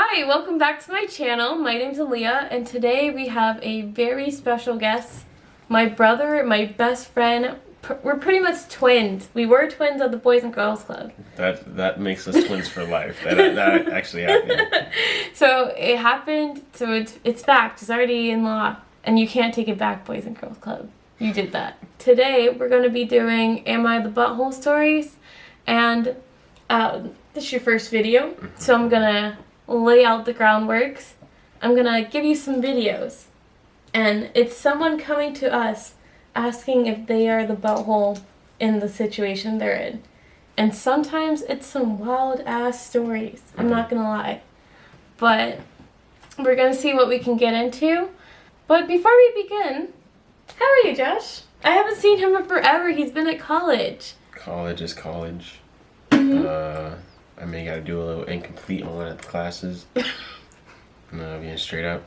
Hi, welcome back to my channel. My name's Aliyah, and today we have a very special guest. My brother, my best friend. We're pretty much twins. We were twins at the Boys and Girls Club. That makes us twins for life. That actually happened. So it happened. So it's fact. It's already in law, and you can't take it back, Boys and Girls Club. You did that. Today we're going to be doing Am I the Butthole stories, and this is your first video, so I'm gonna lay out the groundworks. I'm gonna give you some videos, and it's someone coming to us asking if they are the butthole in the situation they're in. And sometimes it's some wild ass stories, I'm not gonna lie. But we're gonna see what we can get into. But before we begin, how are you, Josh? I haven't seen him in forever. He's been at college. College is college. I may gotta do a little incomplete on one of the classes. Being straight up.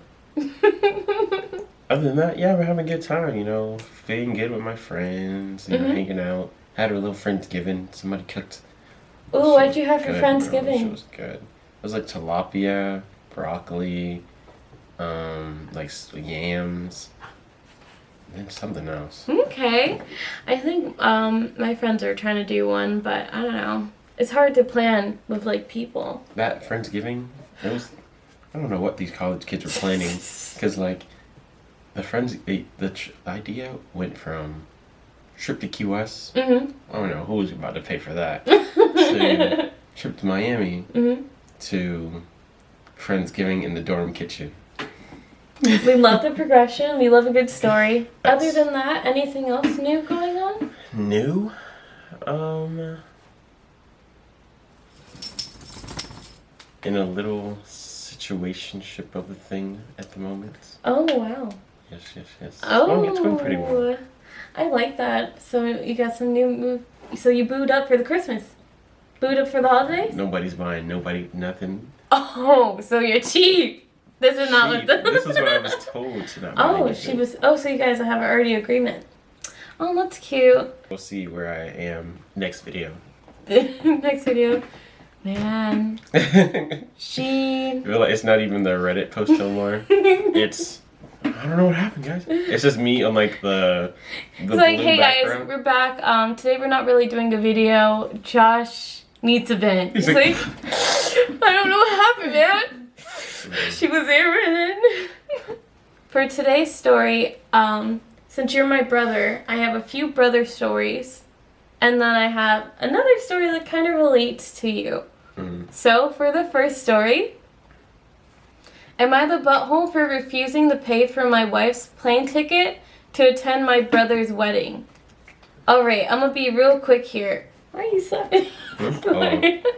Other than that, yeah, we're having a good time, feeling good with my friends, hanging out. Had a little Friendsgiving. Somebody cooked. Ooh, what'd you have for Friendsgiving? It was good. It was like tilapia, broccoli, like yams, and something else. Okay. I think my friends are trying to do one, but I don't know. It's hard to plan with like people. That Friendsgiving, I don't know what these college kids were planning, because like the idea went from trip to Key West. I don't know who was about to pay for that. To trip to Miami to Friendsgiving in the dorm kitchen. We love the progression. We love a good story. Other than that, anything else new going on? New? In a little situationship of a thing at the moment. Oh, wow. Yes. Oh, it's going pretty well. I like that. So you got some new move. So you booed up for the Christmas. Booed up for the holidays? Nobody's buying. Nothing. Oh, so you're cheap. This is not what This is what I was told to not buy anything. so you guys have already agreement. Oh, that's cute. We'll see where I am next video. Next video. Man. It's not even the Reddit post no more. It's, I don't know what happened, guys. It's just me on like the it's like, hey background. Guys, we're back. Today we're not really doing a video. Josh needs a vent. He's like, I don't know what happened, man. She was there, For today's story, since you're my brother, I have a few brother stories. And then I have another story that kind of relates to you. So, for the first story, am I the butthole for refusing to pay for my wife's plane ticket to attend my brother's wedding? Alright, I'm gonna be real quick here. Why are you laughing?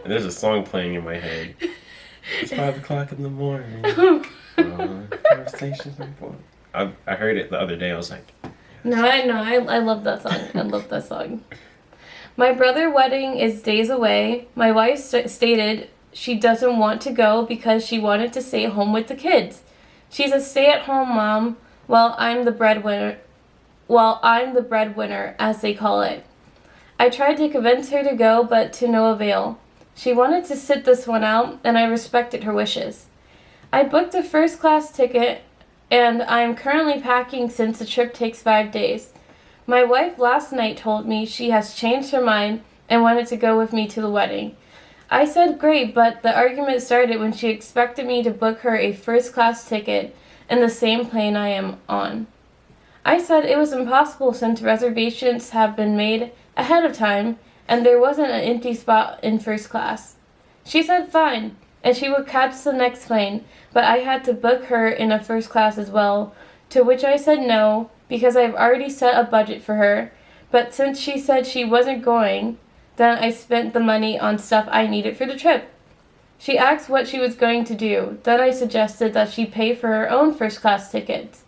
There's a song playing in my head. It's 5 o'clock in the morning. Conversations important. I heard it the other day. I was like, No, I know. I love that song. I love that song. My brother's wedding is days away. My wife stated she doesn't want to go because she wanted to stay home with the kids. She's a stay-at-home mom while I'm the breadwinner, as they call it. I tried to convince her to go, but to no avail. She wanted to sit this one out, and I respected her wishes. I booked a first-class ticket, and I am currently packing since the trip takes 5 days. My wife last night told me she has changed her mind and wanted to go with me to the wedding. I said great, but the argument started when she expected me to book her a first-class ticket in the same plane I am on. I said it was impossible since reservations have been made ahead of time and there wasn't an empty spot in first class. She said fine, and she would catch the next plane, but I had to book her in a first class as well, to which I said no, because I've already set a budget for her, but since she said she wasn't going, then I spent the money on stuff I needed for the trip. She asked what she was going to do, then I suggested that she pay for her own first class tickets.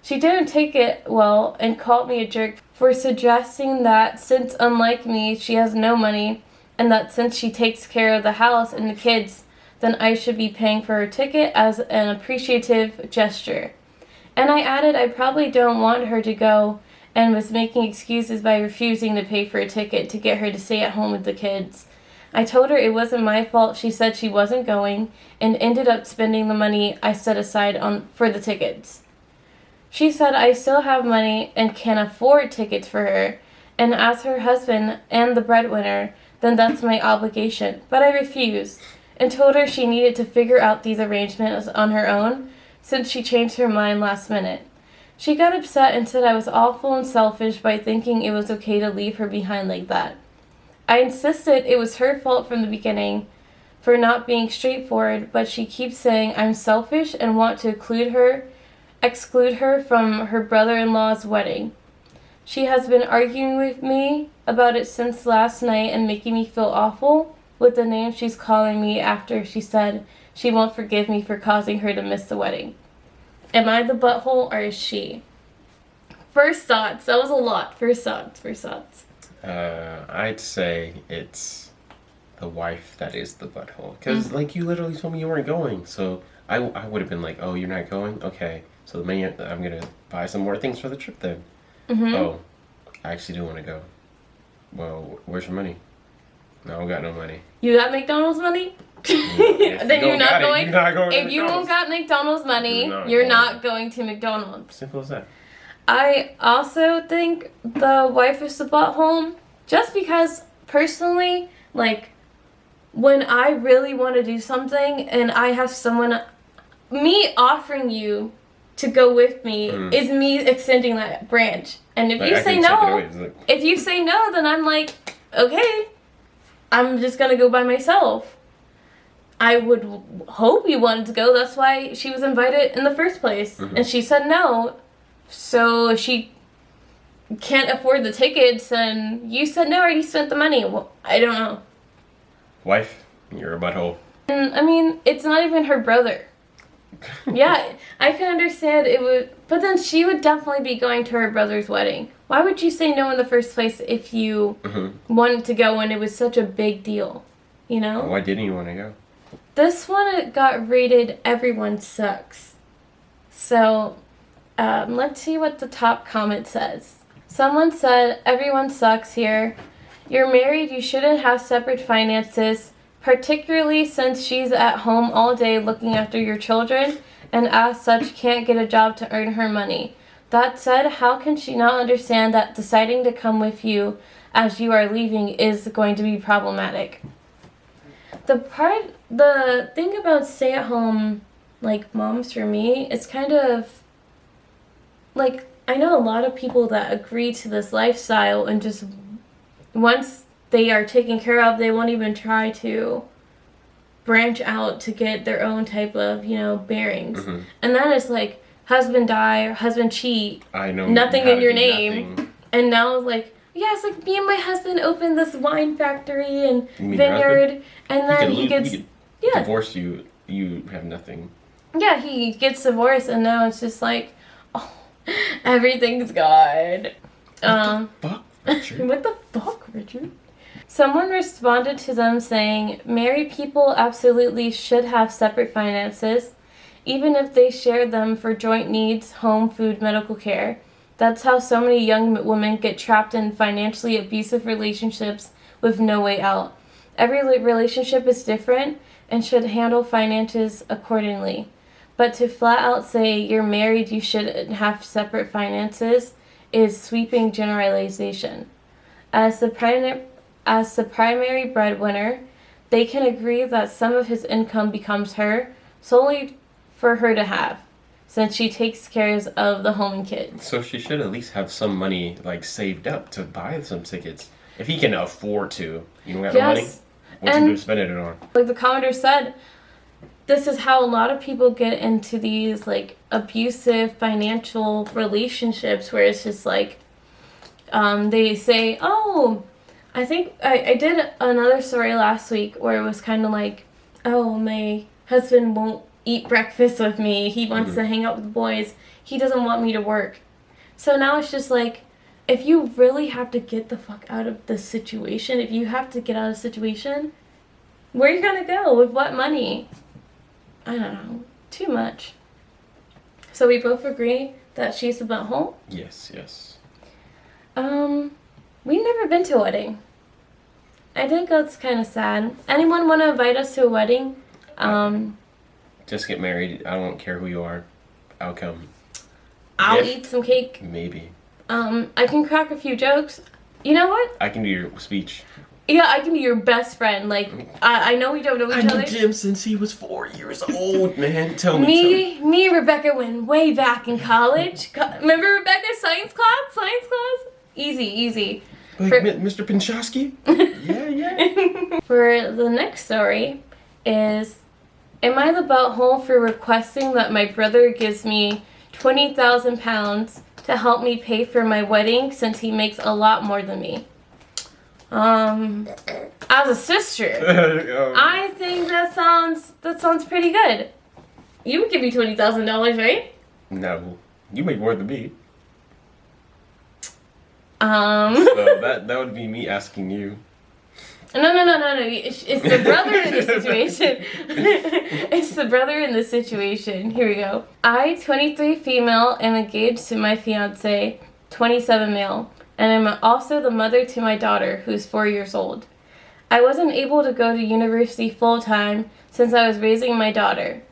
She didn't take it well and called me a jerk for suggesting that since unlike me she has no money, and that since she takes care of the house and the kids, then I should be paying for her ticket as an appreciative gesture. And I added I probably don't want her to go, and was making excuses by refusing to pay for a ticket to get her to stay at home with the kids. I told her it wasn't my fault. She said she wasn't going and ended up spending the money I set aside for the tickets. She said I still have money and can afford tickets for her, and as her husband and the breadwinner, then that's my obligation. But I refused and told her she needed to figure out these arrangements on her own since she changed her mind last minute. She got upset and said I was awful and selfish by thinking it was okay to leave her behind like that. I insisted it was her fault from the beginning for not being straightforward, but she keeps saying I'm selfish and want to exclude her from her brother-in-law's wedding. She has been arguing with me about it since last night and making me feel awful with the name she's calling me after she said she won't forgive me for causing her to miss the wedding. Am I the butthole or is she? First thoughts. That was a lot. First thoughts. I'd say it's the wife that is the butthole. Because, like, you literally told me you weren't going. So I would have been like, oh, you're not going? Okay. So the money, I'm going to buy some more things for the trip then. Mm-hmm. Oh, I actually do want to go. Well, where's your money? No, I don't got no money. You got McDonald's money? Then you're not going. If you don't got McDonald's money, you're not going to McDonald's. Simple as that. I also think the wife is the butthole, just because personally, like, when I really want to do something and I have someone, me offering you to go with me is me extending that branch. And if you say no, then I'm like, okay, I'm just gonna go by myself. I would hope you wanted to go. That's why she was invited in the first place. Mm-hmm. And she said no. So if she can't afford the tickets and you said no, I already spent the money. Well, I don't know. Wife, you're a butthole. And, I mean, it's not even her brother. Yeah, I can understand it would, but then she would definitely be going to her brother's wedding. Why would you say no in the first place if you wanted to go when it was such a big deal? You know? Why didn't you want to go? This one got rated everyone sucks. So, let's see what the top comment says. Someone said, everyone sucks here. You're married, you shouldn't have separate finances, particularly since she's at home all day looking after your children and as such can't get a job to earn her money. That said, how can she not understand that deciding to come with you as you are leaving is going to be problematic? The thing about stay-at-home, like, moms for me, it's kind of, like, I know a lot of people that agree to this lifestyle and just, once they are taken care of, they won't even try to branch out to get their own type of, bearings. Mm-hmm. And then it's like, husband die or husband cheat, I know nothing in your name. Nothing. And now, like, yeah, it's like me and my husband opened this wine factory and vineyard, and then he gets divorce you have nothing. Yeah, he gets divorced, and now it's just like, oh, everything's gone. What the fuck, Richard? Someone responded to them saying, married people absolutely should have separate finances, even if they share them for joint needs, home, food, medical care. That's how so many young women get trapped in financially abusive relationships with no way out. Every relationship is different and should handle finances accordingly. But to flat out say you're married, you shouldn't have separate finances is sweeping generalization. As the primary breadwinner, they can agree that some of his income becomes her solely for her to have, since she takes care of the home and kids. So she should at least have some money, like, saved up to buy some tickets. If he can afford to. You don't have the money? What's he do spending it on? Like the commenter said, this is how a lot of people get into these, like, abusive financial relationships where it's just like, they say, oh, I think I did another story last week where it was kind of like, oh, my husband won't eat breakfast with me. He wants to hang out with the boys. He doesn't want me to work. So now it's just like, if you really have to get the fuck out of this situation, if you have to get out of the situation, where are you going to go? With what money? I don't know. Too much. So we both agree that she's the butthole? Yes. We've never been to a wedding. I think that's kind of sad. Anyone want to invite us to a wedding? Just get married. I don't care who you are. I'll come. I'll eat some cake. Maybe. I can crack a few jokes. You know what? I can do your speech. Yeah, I can be your best friend. Like, I know we don't know each other. I knew Jim since he was 4 years old, man. Tell me. Me and Rebecca went way back in college. Remember Rebecca? Science class? Easy. Like Mr. Pinchowski? Yeah. For the next story is, am I the butthole for requesting that my brother gives me £20,000 to help me pay for my wedding since he makes a lot more than me? As a sister, I think that sounds pretty good. You would give me $20,000, right? No, you make more than me. So that would be me asking you. No. It's the brother in the situation. It's the brother in the situation. Here we go. I, 23 female, am engaged to my fiance, 27 male, and I'm also the mother to my daughter, who's 4 years old. I wasn't able to go to university full-time since I was raising my daughter.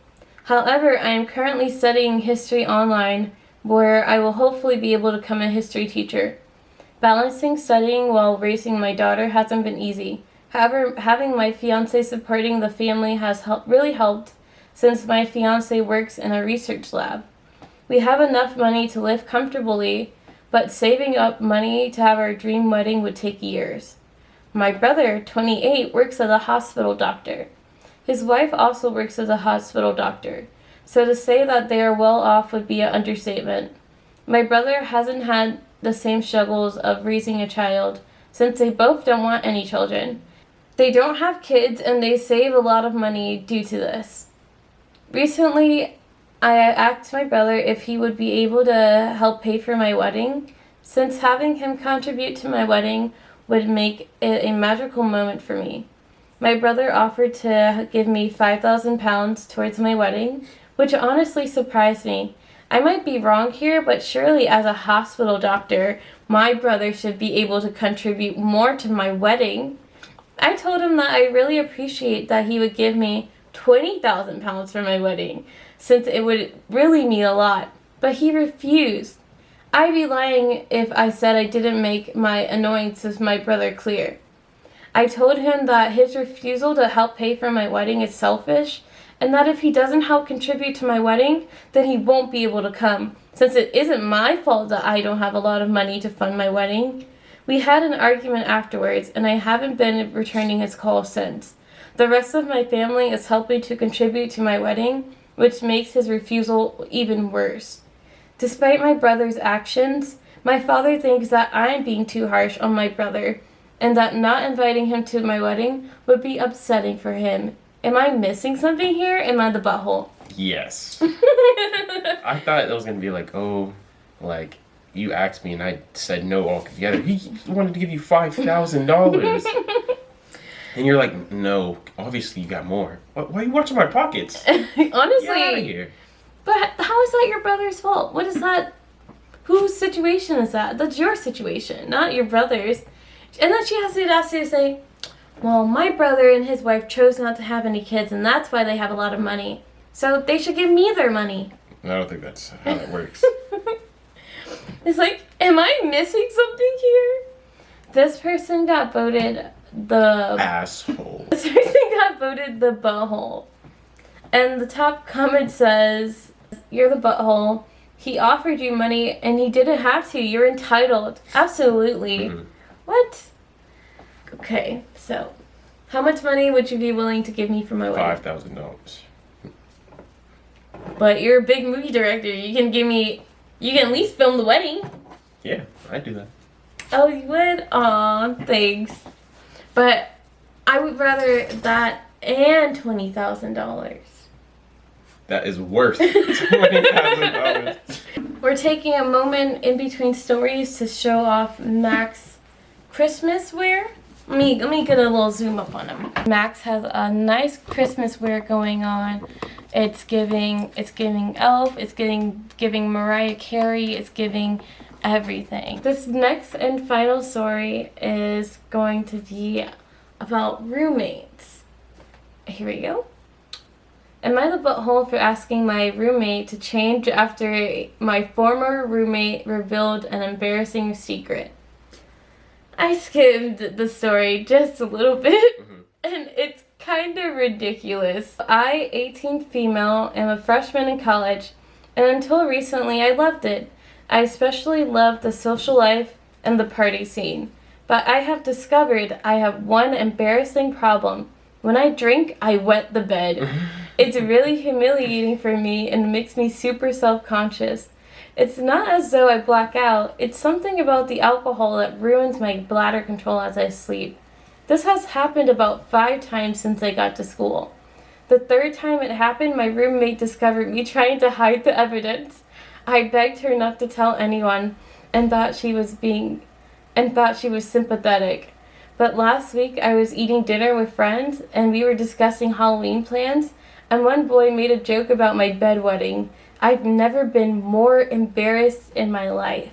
However, I am currently studying history online, where I will hopefully be able to become a history teacher. Balancing studying while raising my daughter hasn't been easy. However, having my fiance supporting the family has really helped, since my fiance works in a research lab. We have enough money to live comfortably, but saving up money to have our dream wedding would take years. My brother, 28, works as a hospital doctor. His wife also works as a hospital doctor, so to say that they are well off would be an understatement. My brother hasn't had the same struggles of raising a child, since they both don't want any children. They don't have kids, and they save a lot of money due to this. Recently, I asked my brother if he would be able to help pay for my wedding, since having him contribute to my wedding would make it a magical moment for me. My brother offered to give me £5,000 towards my wedding, which honestly surprised me. I might be wrong here, but surely as a hospital doctor, my brother should be able to contribute more to my wedding. I told him that I really appreciate that he would give me £20,000 for my wedding, since it would really mean a lot, but he refused. I'd be lying if I said I didn't make my annoyance with my brother clear. I told him that his refusal to help pay for my wedding is selfish, and that if he doesn't help contribute to my wedding, then he won't be able to come, since it isn't my fault that I don't have a lot of money to fund my wedding. We had an argument afterwards, and I haven't been returning his calls since. The rest of my family is helping to contribute to my wedding, which makes his refusal even worse. Despite my brother's actions, my father thinks that I'm being too harsh on my brother, and that not inviting him to my wedding would be upsetting for him. Am I missing something here? Am I the butthole? Yes. I thought it was going to be like, like, you asked me and I said no altogether. He wanted to give you $5,000. And you're like, no, obviously you got more. Why are you watching my pockets? Honestly. Get out of here. But how is that your brother's fault? What is that? Whose situation is that? That's your situation, not your brother's. And then she has the audacity to say, well, my brother and his wife chose not to have any kids, and that's why they have a lot of money. So they should give me their money. I don't think that's how that works. It's like, am I missing something here? This person got voted the... asshole. This person got voted the butthole. And the top comment says, you're the butthole. He offered you money, and he didn't have to. You're entitled. Absolutely. Mm-hmm. What? Okay, so how much money would you be willing to give me for my wedding? $5,000. But you're a big movie director. You can at least film the wedding. Yeah, I'd do that. Oh, you would? Aw, thanks. But I would rather that and $20,000. That is worth $20,000. We're taking a moment in between stories to show off Mac's Christmas wear. Let me get a little zoom up on him. Max has a nice Christmas wear going on. It's giving Elf, it's giving Mariah Carey, it's giving everything. This next and final story is going to be about roommates. Here we go. Am I the butthole for asking my roommate to change after my former roommate revealed an embarrassing secret? I skimmed the story just a little bit, and it's kind of ridiculous. I, 18 female, am a freshman in college, and until recently I loved it. I especially loved the social life and the party scene. But I have discovered I have one embarrassing problem. When I drink, I wet the bed. It's really humiliating for me and makes me super self-conscious. It's not as though I black out. It's something about the alcohol that ruins my bladder control as I sleep. This has happened about 5 times since I got to school. The 3rd time it happened, my roommate discovered me trying to hide the evidence. I begged her not to tell anyone and thought she was sympathetic. But last week I was eating dinner with friends and we were discussing Halloween plans, and one boy made a joke about my bedwetting. I've never been more embarrassed in my life.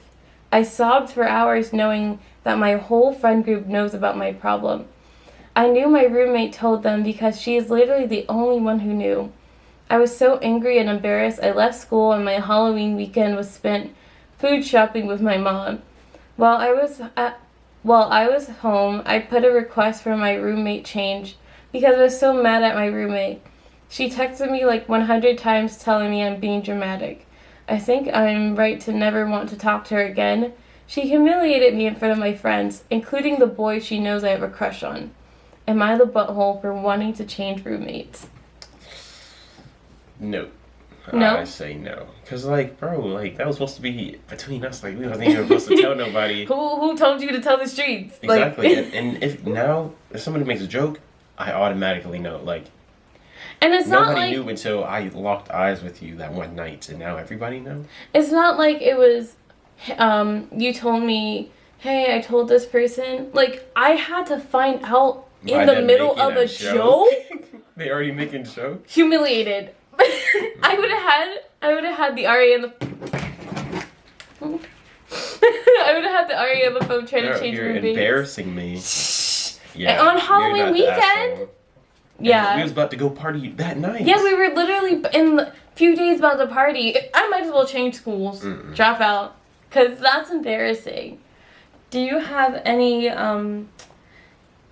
I sobbed for hours knowing that my whole friend group knows about my problem. I knew my roommate told them because she is literally the only one who knew. I was so angry and embarrassed I left school, and my Halloween weekend was spent food shopping with my mom. While I was home, I put a request for my roommate change because I was so mad at my roommate. She texted me like 100 times telling me I'm being dramatic. I think I'm right to never want to talk to her again. She humiliated me in front of my friends, including the boy she knows I have a crush on. Am I the butthole for wanting to change roommates? No. No? I say no. Because, like, bro, like, that was supposed to be between us. Like, we wasn't even supposed to tell nobody. Who told you to tell the streets? Exactly. Like, and if somebody makes a joke, I automatically know. Like, and it's not like... Nobody knew until I locked eyes with you that one night, and now everybody knows. It's not like it was, you told me, hey, I told this person. Like, I had to find out in the middle of a joke. They already making jokes? Humiliated. I would have had the Aria in the... I would have had the Aria on the phone trying to change You're roommates. embarrassing me. Yeah. And on Halloween weekend... Yeah. We was about to go party that night. Yeah, we were literally in a few days about to party. I might as well change schools. Drop out. Because that's embarrassing. Do you have any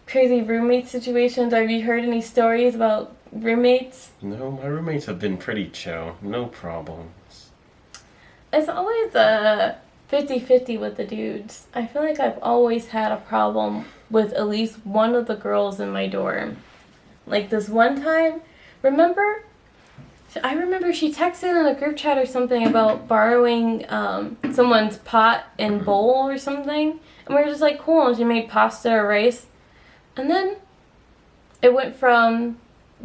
crazy roommate situations? Have you heard any stories about roommates? No, my roommates have been pretty chill. No problems. It's always a 50-50 with the dudes. I feel like I've always had a problem with at least one of the girls in my dorm. Like this one time, remember? I remember she texted in a group chat or something about borrowing someone's pot and bowl or something. And we were just like, cool. And she made pasta or rice. And then it went from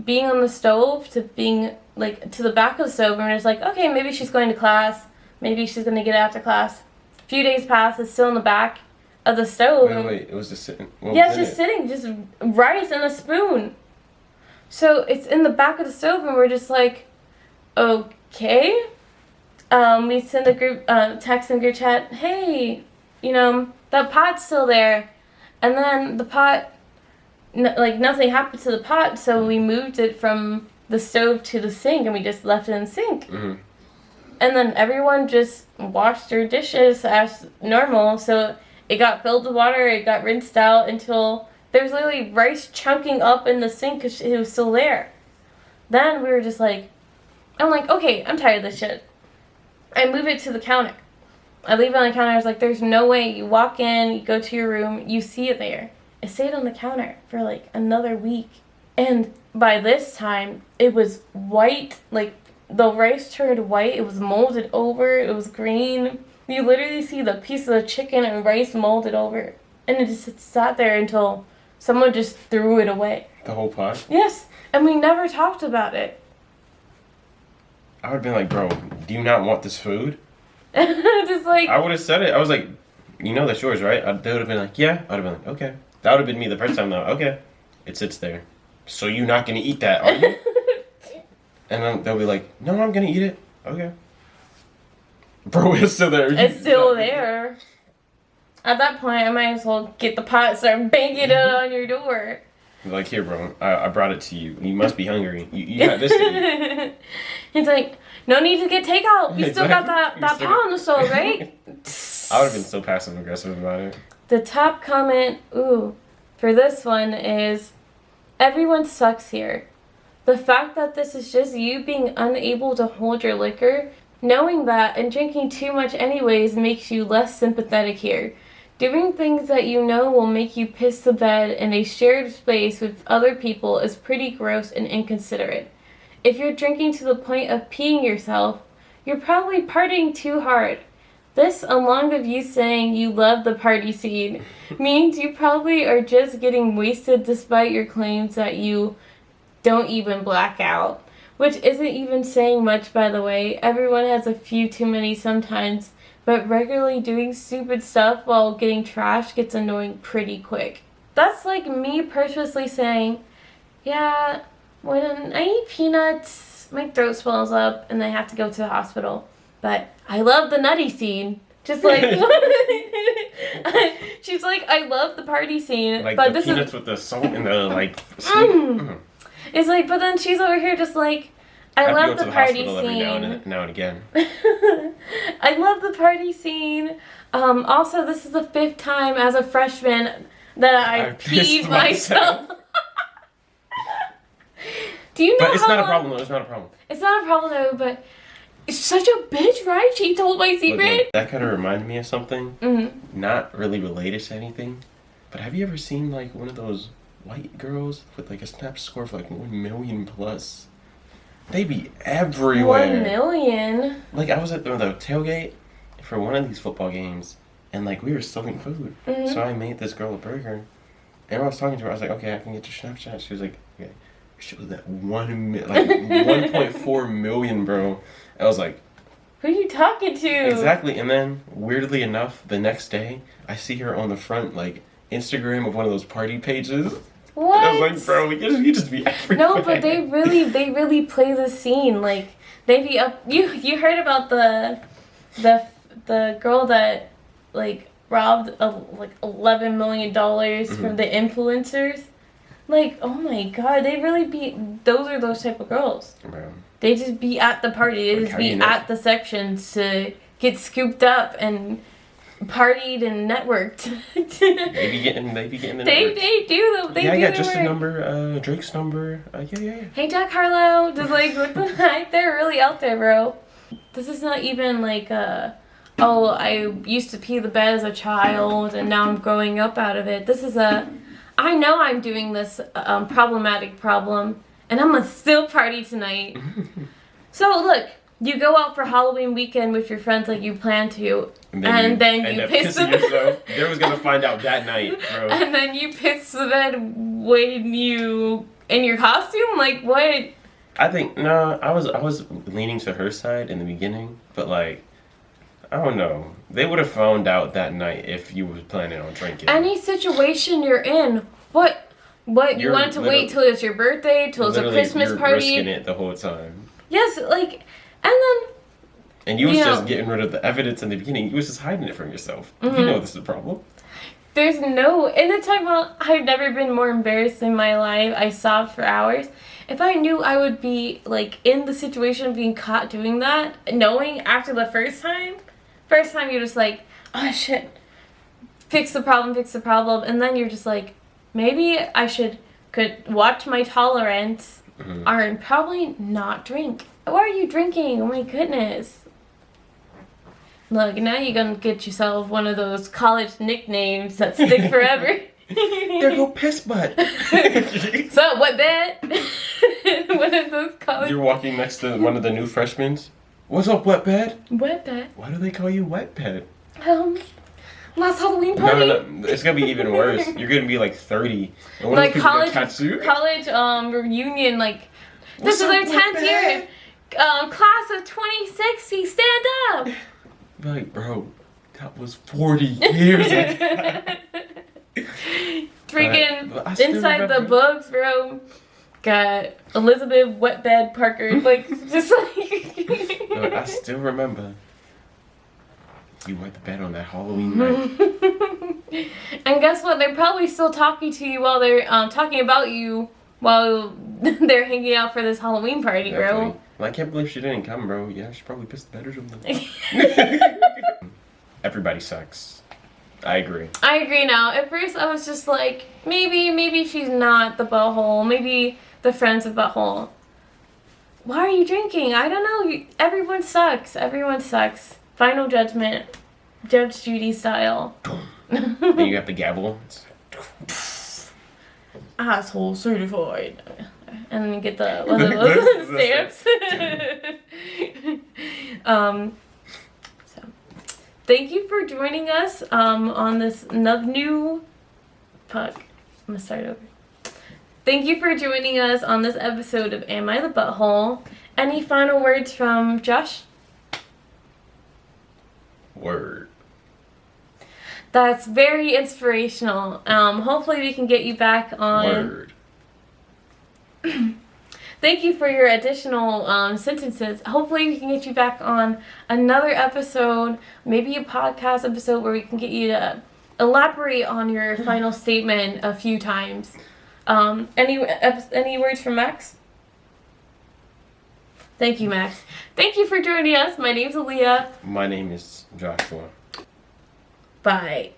being on the stove to being like to the back of the stove. And we're just like, okay, maybe she's going to class. Maybe she's going to get after class. A few days pass. It's still in the back of the stove. Wait. It was just sitting. Yeah, it's just sitting. Just rice and a spoon. So it's in the back of the stove, and we're just like, okay. We send a group text in group chat, hey, that pot's still there. And then the pot, nothing happened to the pot, so we moved it from the stove to the sink, and we just left it in the sink. Mm-hmm. And then everyone just washed their dishes as normal, so it got filled with water, it got rinsed out until... There was literally rice chunking up in the sink because it was still there. Then we were just like, I'm like, okay, I'm tired of this shit. I move it to the counter. I leave it on the counter. I was like, there's no way. You walk in, you go to your room, you see it there. It stayed on the counter for like another week. And by this time, it was white. Like, the rice turned white. It was molded over. It was green. You literally see the piece of the chicken and rice molded over. And it just sat there until... Someone just threw it away. The whole pot? Yes. And we never talked about it. I would have been like, bro, do you not want this food? Just like... I would have said it. I was like, that's yours, right? They would have been like, yeah. I would have been like, okay. That would have been me the first time, though. Okay. It sits there. So you're not going to eat that, are you? And then they'll be like, no, I'm going to eat it. Okay. Bro, it's still there. It's still there. At that point, I might as well get the pot and start banging it on your door. Like, here, bro, I brought it to you. You must be hungry. You got this to eat. He's like, no need to get takeout. You still got that pot on the stove, right? I would have been so passive aggressive about it. The top comment, for this one is, everyone sucks here. The fact that this is just you being unable to hold your liquor, knowing that and drinking too much anyways makes you less sympathetic here. Doing things that you know will make you piss the bed in a shared space with other people is pretty gross and inconsiderate. If you're drinking to the point of peeing yourself, you're probably partying too hard. This, along with you saying you love the party scene, means you probably are just getting wasted despite your claims that you don't even black out. Which isn't even saying much, by the way. Everyone has a few too many sometimes. But regularly doing stupid stuff while getting trashed gets annoying pretty quick. That's like me purposely saying, yeah, when I eat peanuts, my throat swells up and I have to go to the hospital. But I love the nutty scene. Just like, she's like, I love the party scene. Like but the this peanuts with the salt and the, like, sweet. It's like, but then she's over here just like, I love the party scene. Every now and again. I love the party scene. Also, this is the 5th time as a freshman that I peed myself. Do you know But it's not a problem, though. It's not a problem. It's not a problem, though, but it's such a bitch, right? She told my secret. Look, that kind of reminded me of something. Mm-hmm. Not really related to anything. But have you ever seen, like, one of those white girls with, like, a snap score of, like, 1 million plus? They be everywhere. 1 million? Like, I was at the tailgate for one of these football games, and, like, we were serving food. Mm-hmm. So I made this girl a burger. And I was talking to her, I was like, okay, I can get your Snapchat. She was like, okay. She was at 1.4 million, bro. I was like, who are you talking to? Exactly. And then, weirdly enough, the next day, I see her on the front, like, Instagram of one of those party pages. What? And I was like, bro, you just be everywhere. No, but they really play the scene. Like, they be up. You heard about the girl that, like, robbed like $11 million from the influencers? Like, oh my god, they really be. Those are those type of girls. Bro. They just be at the party. They just be at the sections to get scooped up and partied and networked. they be getting the They do though. They do I got just a number, Drake's number. Yeah. Hey Jack Harlow, just like what the heck? They're really out there, bro. This is not even like oh, I used to pee the bed as a child and now I'm growing up out of it. This is I know I'm doing this problematic problem and I'm gonna still party tonight. So look, you go out for Halloween weekend with your friends like you plan to, and then you piss the bed. Yourself. They was gonna find out that night, bro. And then you piss the bed when you in your costume. Like what? I think no. I was leaning to her side in the beginning, but like I don't know. They would have found out that night if you were planning on drinking. Any situation you're in, what? You wanted to wait till it's your birthday, till it's a Christmas you're party. Risking it the whole time. Yes, like, and then. And you was just getting rid of the evidence in the beginning. You was just hiding it from yourself. Mm-hmm. You know this is a problem. There's no. And it's talking about I've never been more embarrassed in my life. I sobbed for hours. If I knew I would be like in the situation of being caught doing that, knowing after the first time you're just like, oh shit, fix the problem, and then you're just like, maybe I could watch my tolerance, or probably not drink. Why are you drinking? Oh my goodness. Look, now you're gonna get yourself one of those college nicknames that stick forever. There go piss butt. So, what bed? One of those college... You're walking next to one of the new freshmen. What's up, wet bed? Wet bed? Why do they call you wet bed? Last Halloween party? No, it's gonna be even worse. You're gonna be like 30. And one like of college reunion, like, this is our 10th year. Class of 2060, stand up! Like, bro, that was 40 years ago. Freaking inside the books, bro. Got Elizabeth Wetbed Parker, like, just like... Look, I still remember. You wet the bed on that Halloween night. And guess what? They're probably still talking to you while they're talking about you while they're hanging out for this Halloween party, bro. Well, I can't believe she didn't come, bro. Yeah, she probably pissed the bed or something. Everybody sucks. I agree. I agree now. At first, I was just like, maybe she's not the butthole. Maybe the friend's a butthole. Why are you drinking? I don't know. Everyone sucks. Everyone sucks. Final judgment. Judge Judy style. And you have the gavel. Asshole certified. And then you get the one of those stamps. So, thank you for joining us on this new... Fuck. I'm gonna start over. Thank you for joining us on this episode of Am I the Butthole? Any final words from Josh? Word. That's very inspirational. Hopefully we can get you back on... Word. Thank you for your additional sentences. Hopefully we can get you back on another episode, maybe a podcast episode where we can get you to elaborate on your final statement a few times. Any words from Max? Thank you, Max. Thank you for joining us. My name's Aliyah. My name is Joshua. Bye.